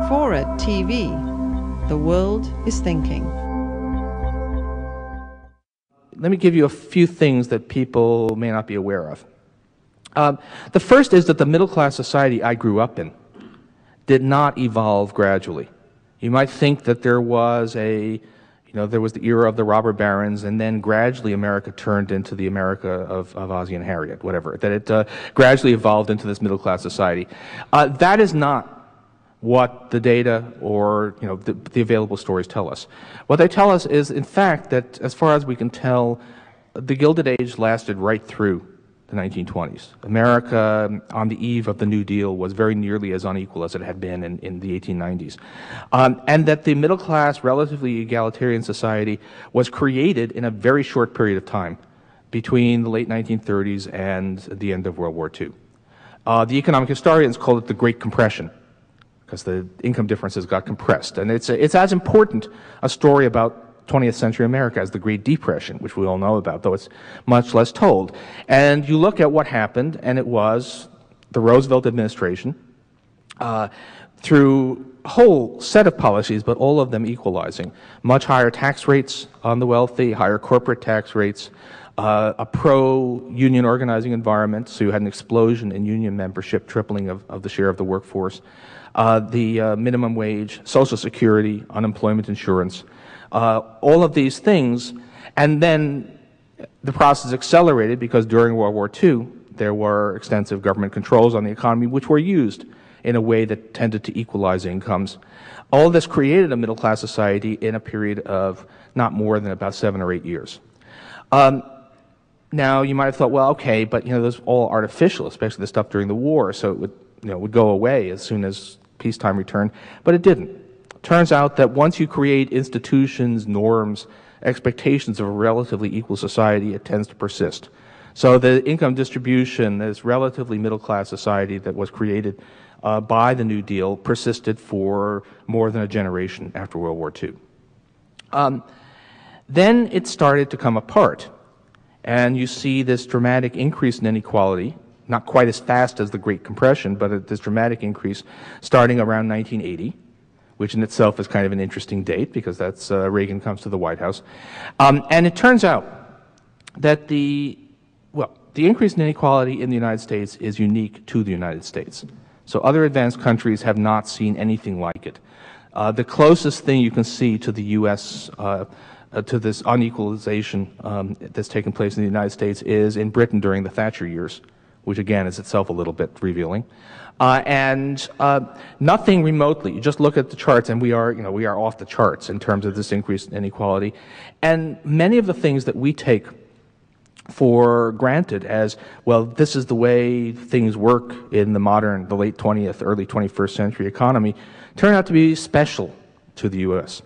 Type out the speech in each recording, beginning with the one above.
Fora TV. The world is thinking. Let me give you a few things that people may not be aware of. The first is that the middle-class society I grew up in did not evolve gradually. You might think that there was the era of the robber barons, and then gradually America turned into the America of Ozzie and Harriet, whatever, that it gradually evolved into this middle-class society. That is not what the data or the available stories tell us. What they tell us is, in fact, that as far as we can tell, the Gilded Age lasted right through the 1920s. America, on the eve of the New Deal, was very nearly as unequal as it had been in the 1890s. And that the middle-class, relatively egalitarian society was created in a very short period of time, between the late 1930s and the end of World War II. The economic historians call it the Great Compression, because the income differences got compressed. And it's as important a story about 20th century America as the Great Depression, which we all know about, though it's much less told. And you look at what happened, and it was the Roosevelt administration, through a whole set of policies, but all of them equalizing. Much higher tax rates on the wealthy, higher corporate tax rates, a pro-union organizing environment, so you had an explosion in union membership, tripling of the share of the workforce, the minimum wage, Social Security, unemployment insurance, all of these things. And then the process accelerated because during World War II, there were extensive government controls on the economy, which were used in a way that tended to equalize incomes. All this created a middle-class society in a period of not more than about 7 or 8 years. Now, you might have thought, well, okay, but this was all artificial, especially the stuff during the war, so it would go away as soon as peacetime returned, but it didn't. Turns out that once you create institutions, norms, expectations of a relatively equal society, it tends to persist. So the income distribution, this relatively middle-class society that was created by the New Deal, persisted for more than a generation after World War II. Then it started to come apart, and you see this dramatic increase in inequality, not quite as fast as the Great Compression, but this dramatic increase starting around 1980, which in itself is kind of an interesting date because that's Reagan comes to the White House. And it turns out that the increase in inequality in the United States is unique to the United States. So other advanced countries have not seen anything like it. The closest thing you can see to the U.S., to this unequalization that's taken place in the United States is in Britain during the Thatcher years, which again is itself a little bit revealing. And nothing remotely, you just look at the charts and we are off the charts in terms of this increase in inequality. And many of the things that we take for granted as, well, this is the way things work in the late 20th, early 21st century economy, turn out to be special to the U.S.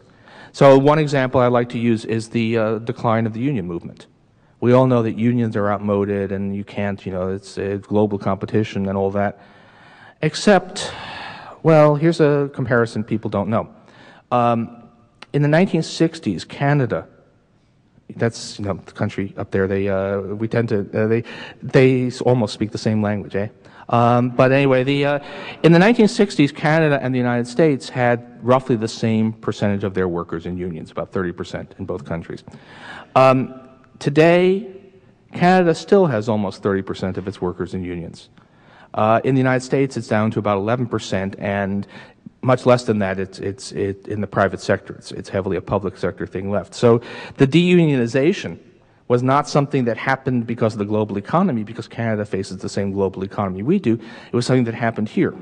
So one example I like to use is the decline of the union movement. We all know that unions are outmoded and you can't, it's global competition and all that. Except, well, here's a comparison people don't know. In the 1960s, Canada, that's, the country up there, they almost speak the same language, eh? But anyway, in the 1960s, Canada and the United States had roughly the same percentage of their workers in unions, about 30% in both countries. Today, Canada still has almost 30% of its workers in unions. In the United States, it's down to about 11%, and much less than that, it's in the private sector. It's heavily a public sector thing left. So the deunionization was not something that happened because of the global economy, because Canada faces the same global economy we do. It was something that happened here.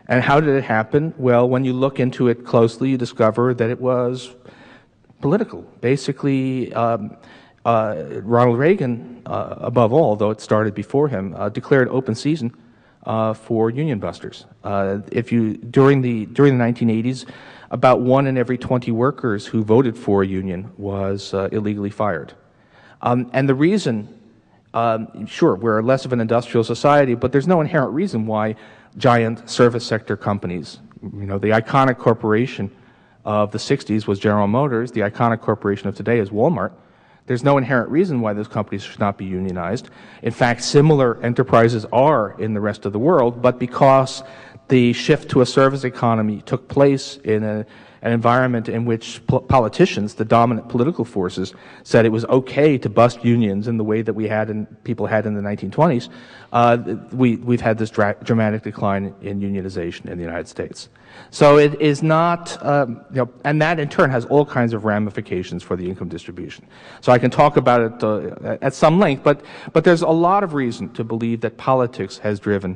And how did it happen? Well, when you look into it closely, you discover that it was political. Basically, Ronald Reagan, above all, though it started before him, declared open season for union busters. During the 1980s, about 1 in every 20 workers who voted for a union was illegally fired. And the reason, sure, we're less of an industrial society, but there's no inherent reason why giant service sector companies, the iconic corporation of the 60s was General Motors, the iconic corporation of today is Walmart. There's no inherent reason why those companies should not be unionized. In fact, similar enterprises are in the rest of the world, but because The shift to a service economy took place in an environment in which politicians, the dominant political forces, said it was okay to bust unions in the way that people had in the 1920s. We've had this dramatic decline in unionization in the United States. So it is not, and that in turn has all kinds of ramifications for the income distribution. So I can talk about it at some length, but there's a lot of reason to believe that politics has driven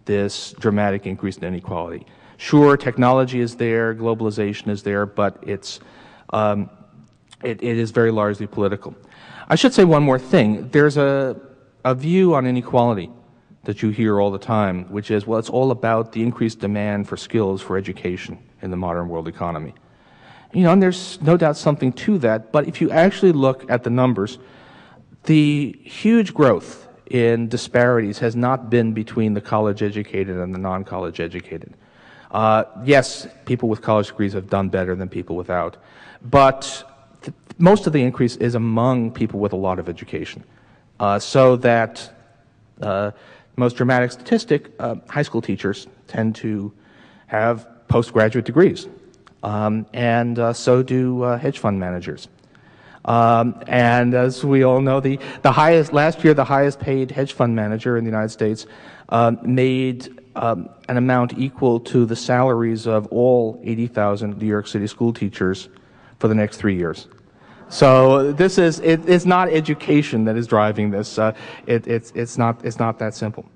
this dramatic increase in inequality. Sure, technology is there, globalization is there, but it is very largely political. I should say one more thing. There's a view on inequality that you hear all the time, which is, well, it's all about the increased demand for skills for education in the modern world economy. And there's no doubt something to that, but if you actually look at the numbers, the huge growth in disparities has not been between the college educated and the non-college educated. Yes, people with college degrees have done better than people without, but most of the increase is among people with a lot of education. So that most dramatic statistic, high school teachers tend to have postgraduate degrees, and so do hedge fund managers. And as we all know, last year the highest paid hedge fund manager in the United States made an amount equal to the salaries of all 80,000 New York City school teachers for the next 3 years. So it's not education that is driving this. It's not that simple.